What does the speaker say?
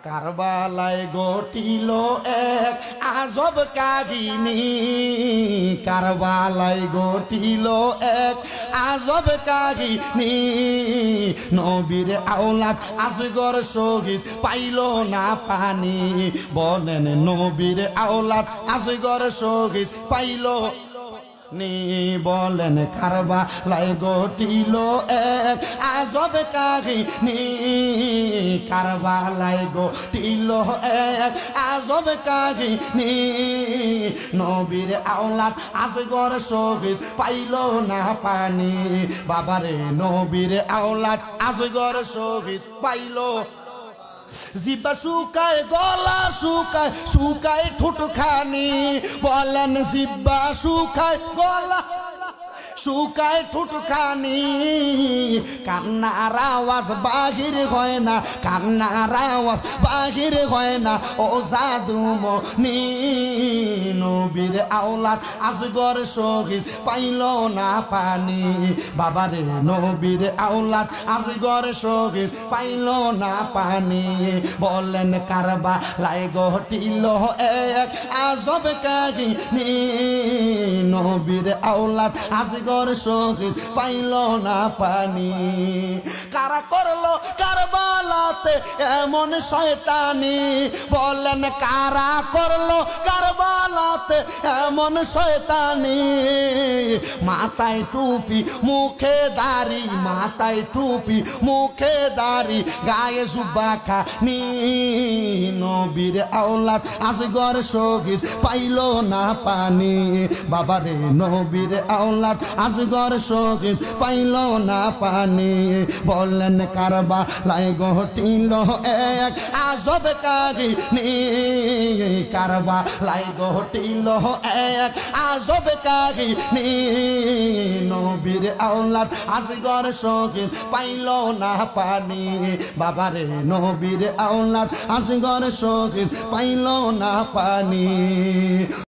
কারবালায় ঘটিল এক আজব কাহিনী, কারবালায় ঘটিল এক আজব কাহিনী। নবীর আওলাদ আসগর শহীদ পাইল না পানি, বলেন নবীর আওলাদ আসগর শহীদ পাইল নি, বলেন কারবালায় ঘটিল এক আজব কাহিনী, কারবালায় ঘটিল এক আজব কাহিনী। নবীর আওলাদ আসগর শহীদ পাইল না পানি, বাবারে নবীর আওলাদ আসগর শহীদ পাইল। জিবা শুকায় গলা শুকায় শুকায় ঠোঁটখানি, বলেন জিবা শুকায় গলা শুকায় ঠোঁটখানি। কান্নার আওয়াজ বাহির হয় না, কান্নার আওয়াজ বাহির হয় না, ও জাদুমণি। নবীর আওলাদ আসগর শহীদ পাইল না পানি, বাবারে নবীর আওলাদ আসগর শহীদ পাইল না পানি। বলেন কারবালায় ঘটিল এক আজব কাহিনী, নবীর আওলাদ আসগর শহীদ পাইল না পানি। কারা করলো কারবালাতে এমন শয়তানি, বলেন কারা করলো কারবালাতে এমন শয়তানি। মাথায় টুপি মুখে দাড়ি, মাথায় টুপি মুখে দাড়ি, গায়ে জুব্বা খানি। নবীর আওলাদ আসগর শহীদ পাইল না পানি, বাবারে নবীর আওলাদ আসগর শহীদ পাইল না পানি। বলেন কারবালায় ঘটিল এক আজব কাহিনী, কারবালায় ঘটিল এক আজব কাহিনী। নবীর আওলাদ আসগর শহীদ পাইল না পানি, বাবারে নবীর আওলাদ আসগর শহীদ পাইল না পানি।